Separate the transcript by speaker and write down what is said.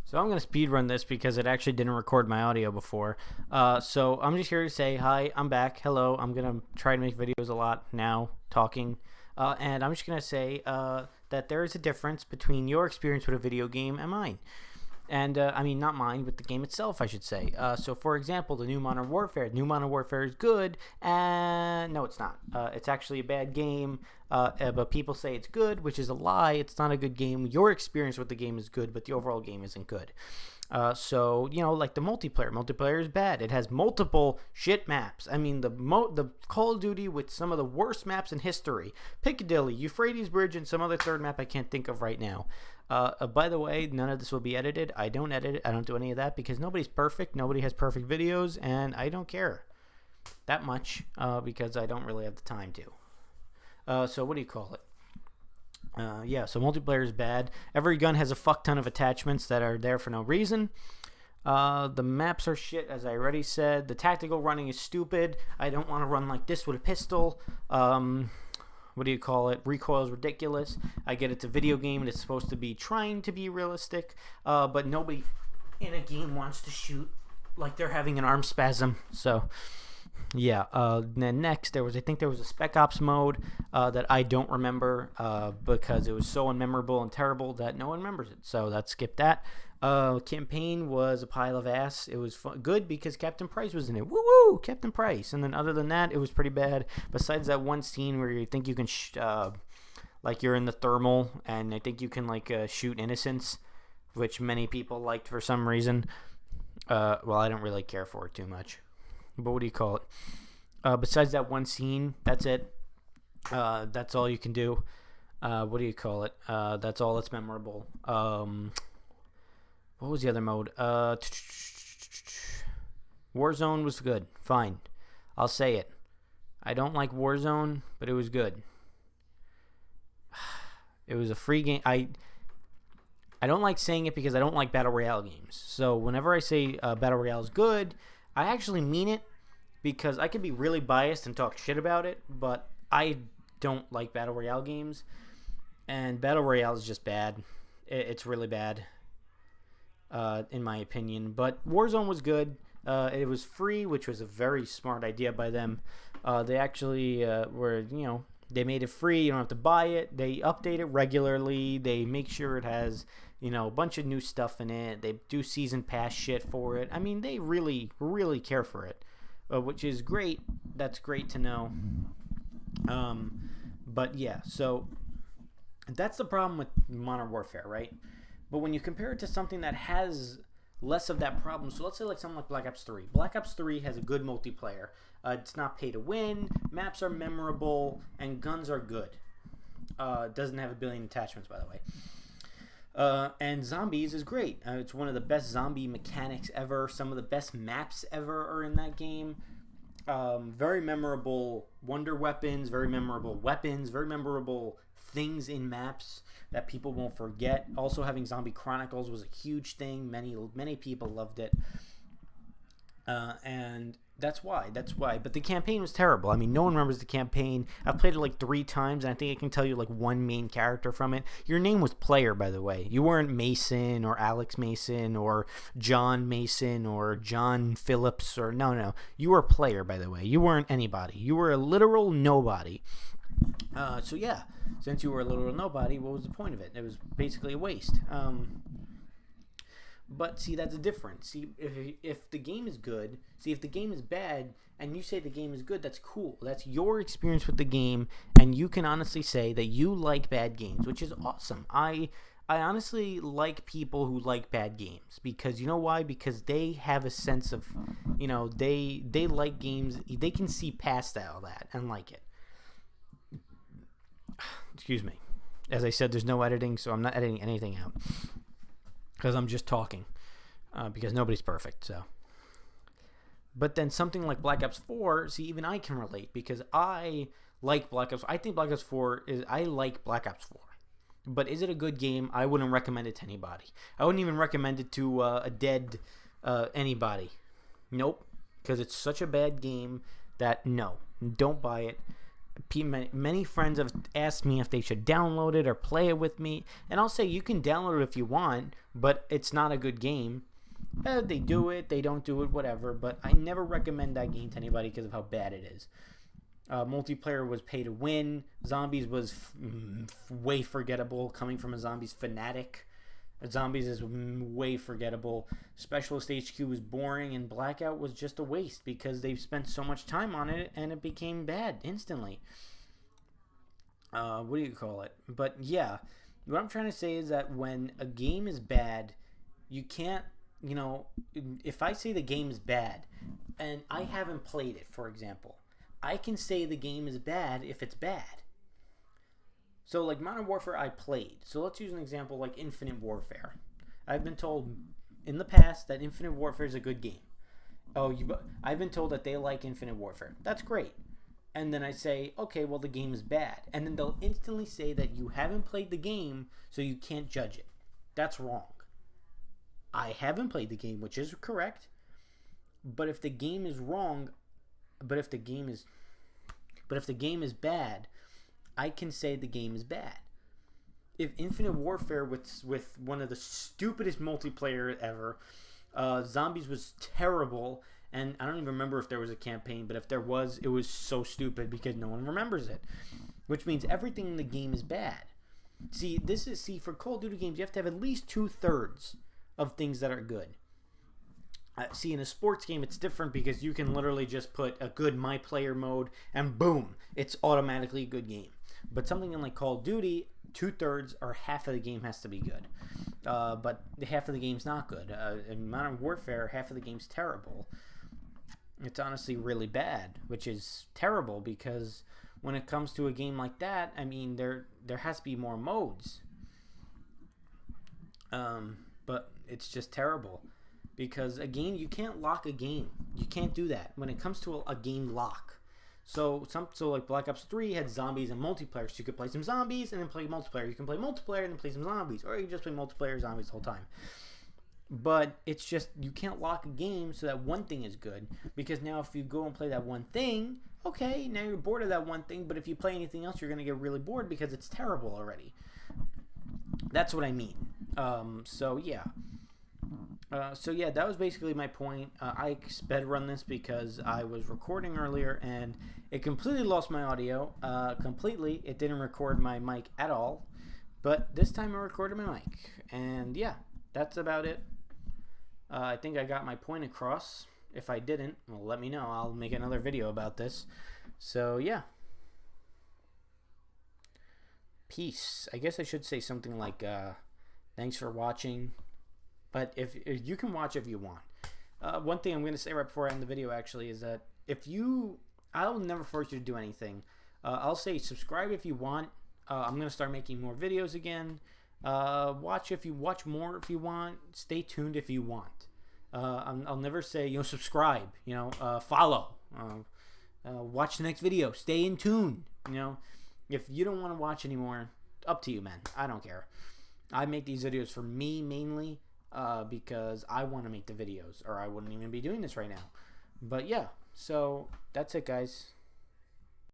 Speaker 1: So I'm going to speedrun this because it actually didn't record my audio before. So I'm just here to say, hi, I'm back. Hello. I'm going to try to make videos a lot now, talking. And I'm just going to say that there is a difference between your experience with a video game and mine. And, I mean, not mine, but the game itself, I should say. So, for example, the new Modern Warfare. New Modern Warfare is good, and no, it's not. It's actually a bad game, but people say it's good, which is a lie. It's not a good game. Your experience with the game is good, but the overall game isn't good. So, like the multiplayer. Multiplayer is bad. It has multiple shit maps. I mean, the Call of Duty with some of the worst maps in history. Piccadilly, Euphrates Bridge, and some other third map I can't think of right now. By the way, none of this will be edited. I don't edit it. I don't do any of that because nobody's perfect. Nobody has perfect videos, and I don't care that much because I don't really have the time to. So what do you call it? So multiplayer is bad. Every gun has a fuck ton of attachments that are there for no reason. The maps are shit, as I already said. The tactical running is stupid. I don't want to run like this with a pistol. What do you call it? Recoil is ridiculous. I get it's a video game and it's supposed to be trying to be realistic, but nobody in a game wants to shoot like they're having an arm spasm. So yeah, then next I think there was a Spec Ops mode that I don't remember because it was so unmemorable and terrible that no one remembers it. So let's skip that. Campaign was a pile of ass. It was good because Captain Price was in it. Woo woo, Captain Price. And then other than that, it was pretty bad. Besides that one scene where you think you can, like you're in the thermal, and I think you can shoot innocents, which many people liked for some reason. Well, I don't really care for it too much. But what do you call it? Besides that one scene, that's it. That's all you can do. What do you call it? That's all that's memorable. What was the other mode? Warzone was good. Fine. I'll say it. I don't like Warzone, but it was good. It was a free game. I don't like saying it because I don't like Battle Royale games. So whenever I say Battle Royale is good, I actually mean it because I could be really biased and talk shit about it, but I don't like Battle Royale games. And Battle Royale is just bad. It's really bad. In my opinion, but Warzone was good. It was free, which was a very smart idea by them. They actually they made it free. You don't have to buy it. They update it regularly. They make sure it has, a bunch of new stuff in it. They do season pass shit for it. I mean, they really, really care for it, which is great. That's great to know. But yeah, so that's the problem with Modern Warfare, right? But when you compare it to something that has less of that problem, so let's say like something like Black Ops 3. Black Ops 3 has a good multiplayer. It's not pay to win, maps are memorable, and guns are good. It doesn't have a billion attachments, by the way. And zombies is great. It's one of the best zombie mechanics ever. Some of the best maps ever are in that game. Very memorable wonder weapons, very memorable things in maps that people won't forget. Also, having Zombie Chronicles was a huge thing. Many people loved it, and that's why. But the campaign was terrible. I mean, no one remembers the campaign. I've played it like 3 times, and I think I can tell you like one main character from it. Your name was Player, by the way. You weren't Mason or Alex Mason or John Mason or John Phillips or no. You were Player, by the way. You weren't anybody. You were a literal nobody. So yeah, since you were a literal nobody, what was the point of it? It was basically a waste. But see, that's a difference. See, if the game is good, if the game is bad, and you say the game is good, that's cool. That's your experience with the game, and you can honestly say that you like bad games, which is awesome. I honestly like people who like bad games because you know why? Because they have a sense of, they like games. They can see past all that and like it. Excuse me. As I said, there's no editing, so I'm not editing anything out because I'm just talking because nobody's perfect. So, but then something like Black Ops 4, see, even I can relate because I like Black Ops. I think Black Ops 4 I like Black Ops 4, but is it a good game? I wouldn't recommend it to anybody. I wouldn't even recommend it to a dead anybody. Nope, because it's such a bad game that no, don't buy it. Many friends have asked me if they should download it or play it with me, and I'll say you can download it if you want, but it's not a good game. They do it, they don't do it, whatever, but I never recommend that game to anybody because of how bad it is. Multiplayer was pay to win. Zombies was way forgettable, coming from a Zombies fanatic. Zombies is way forgettable. Specialist HQ was boring, and Blackout was just a waste because they've spent so much time on it and it became bad instantly. What do you call it? But yeah, what I'm trying to say is that when a game is bad, you can't, if I say the game is bad and I haven't played it, for example, I can say the game is bad if it's bad. So, like Modern Warfare, I played. So let's use an example like Infinite Warfare. I've been told in the past that Infinite Warfare is a good game. I've been told that they like Infinite Warfare. That's great. And then I say, okay, well, the game is bad. And then they'll instantly say that you haven't played the game, so you can't judge it. That's wrong. I haven't played the game, which is correct. But if the game is wrong, if the game is bad, I can say the game is bad. If Infinite Warfare with one of the stupidest multiplayer ever, Zombies was terrible, and I don't even remember if there was a campaign, but if there was, it was so stupid because no one remembers it, which means everything in the game is bad. See, for Call of Duty games, you have to have at least 2/3 of things that are good. See, in a sports game, it's different because you can literally just put a good My Player mode and boom, it's automatically a good game. But something in like Call of Duty, 2/3 or half of the game has to be good. But half of the game's not good. In Modern Warfare, half of the game's terrible. It's honestly really bad, which is terrible because when it comes to a game like that, I mean, there has to be more modes. But it's just terrible. Because a game, you can't lock a game. You can't do that when it comes to a game lock. So like Black Ops 3 had zombies and multiplayer. So you could play some zombies and then play multiplayer. You can play multiplayer and then play some zombies. Or you can just play multiplayer zombies the whole time. But it's just, you can't lock a game so that one thing is good. Because now if you go and play that one thing, okay, now you're bored of that one thing. But if you play anything else, you're going to get really bored because it's terrible already. That's what I mean. So yeah, that was basically my point. I sped run this because I was recording earlier and it completely lost my audio. Completely. It didn't record my mic at all. But this time I recorded my mic. And yeah, that's about it. I think I got my point across. If I didn't, well, let me know. I'll make another video about this. So yeah. Peace. I guess I should say something like, thanks for watching. But if you can watch if you want. One thing I'm going to say right before I end the video actually is that I'll never force you to do anything. I'll say subscribe if you want. I'm going to start making more videos again. Watch more if you want. Stay tuned if you want. I'll never say, subscribe, follow, watch the next video, stay in tune. If you don't want to watch anymore, up to you, man. I don't care. I make these videos for me mainly. Because I want to make the videos, or I wouldn't even be doing this right now. But yeah, so that's it, guys.